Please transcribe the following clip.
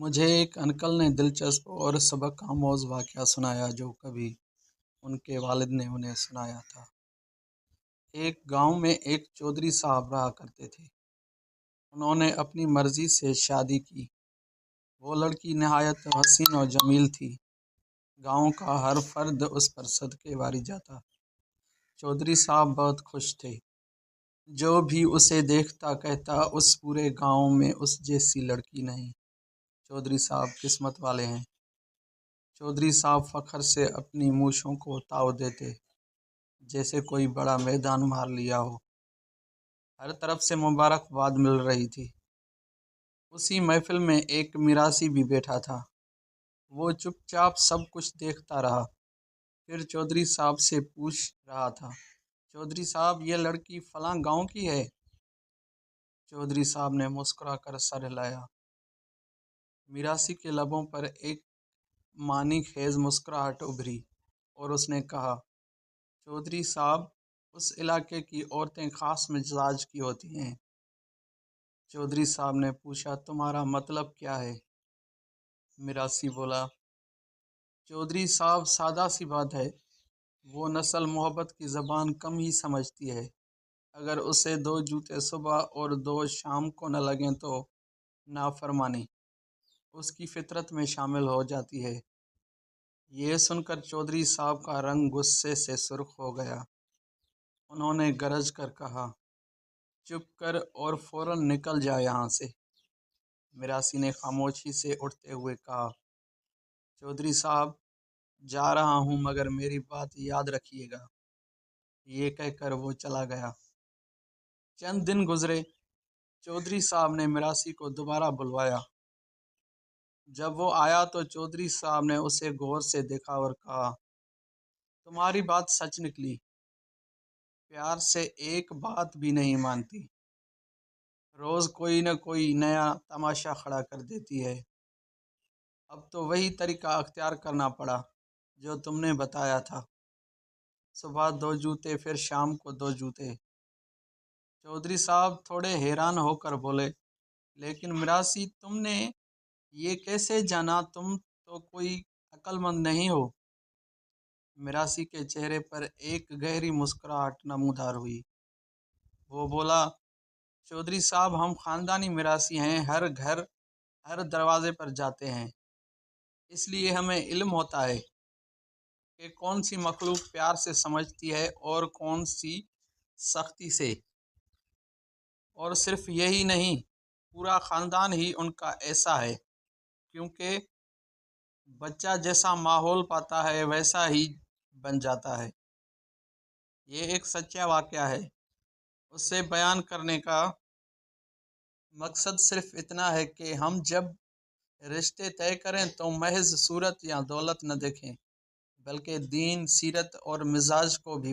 مجھے ایک انکل نے دلچسپ اور سبق آموز واقعہ سنایا جو کبھی ان کے والد نے انہیں سنایا تھا۔ ایک گاؤں میں ایک چودھری صاحب رہا کرتے تھے۔ انہوں نے اپنی مرضی سے شادی کی۔ وہ لڑکی نہایت حسین و جمیل تھی۔ گاؤں کا ہر فرد اس پر صدقے واری جاتا۔ چودھری صاحب بہت خوش تھے۔ جو بھی اسے دیکھتا کہتا اس پورے گاؤں میں اس جیسی لڑکی نہیں۔ چودھری صاحب قسمت والے ہیں۔ چودھری صاحب فخر سے اپنی مونچھوں کو تاؤ دیتے جیسے کوئی بڑا میدان مار لیا ہو۔ ہر طرف سے مبارکباد مل رہی تھی۔ اسی محفل میں ایک میراثی بھی بیٹھا تھا۔ وہ چپ چاپ سب کچھ دیکھتا رہا، پھر چودھری صاحب سے پوچھ رہا تھا، چودھری صاحب یہ لڑکی فلاں گاؤں کی ہے؟ چودھری صاحب نے مسکرا کر سر ہلایا۔ میراثی کے لبوں پر ایک معنی خیز مسکراہٹ ابھری اور اس نے کہا، چودھری صاحب اس علاقے کی عورتیں خاص مزاج کی ہوتی ہیں۔ چودھری صاحب نے پوچھا، تمہارا مطلب کیا ہے؟ میراثی بولا، چودھری صاحب سادہ سی بات ہے، وہ نسل محبت کی زبان کم ہی سمجھتی ہے۔ اگر اسے 2 جوتے صبح اور 2 شام کو نہ لگیں تو نافرمانی اس کی فطرت میں شامل ہو جاتی ہے۔ یہ سن کر چودھری صاحب کا رنگ غصے سے سرخ ہو گیا۔ انہوں نے گرج کر کہا، چپ کر اور فوراً نکل جا یہاں سے۔ میراثی نے خاموشی سے اٹھتے ہوئے کہا، چودھری صاحب جا رہا ہوں مگر میری بات یاد رکھیے گا۔ یہ کہہ کر وہ چلا گیا۔ چند دن گزرے۔ چودھری صاحب نے میراثی کو دوبارہ بلوایا۔ جب وہ آیا تو چودھری صاحب نے اسے غور سے دیکھا اور کہا، تمہاری بات سچ نکلی، پیار سے ایک بات بھی نہیں مانتی، روز کوئی نہ کوئی نیا تماشا کھڑا کر دیتی ہے۔ اب تو وہی طریقہ اختیار کرنا پڑا جو تم نے بتایا تھا، صبح 2 جوتے پھر شام کو 2 جوتے۔ چودھری صاحب تھوڑے حیران ہو کر بولے، لیکن میراثی تم نے یہ کیسے جانا؟ تم تو کوئی عقل مند نہیں ہو۔ میراثی کے چہرے پر ایک گہری مسکراہٹ نمودار ہوئی۔ وہ بولا، چودھری صاحب ہم خاندانی میراثی ہیں، ہر گھر ہر دروازے پر جاتے ہیں، اس لیے ہمیں علم ہوتا ہے کہ کون سی مخلوق پیار سے سمجھتی ہے اور کون سی سختی سے۔ اور صرف یہی نہیں، پورا خاندان ہی ان کا ایسا ہے، کیونکہ بچہ جیسا ماحول پاتا ہے ویسا ہی بن جاتا ہے۔ یہ ایک سچا واقعہ ہے۔ اسے بیان کرنے کا مقصد صرف اتنا ہے کہ ہم جب رشتے طے کریں تو محض صورت یا دولت نہ دیکھیں، بلکہ دین، سیرت اور مزاج کو بھی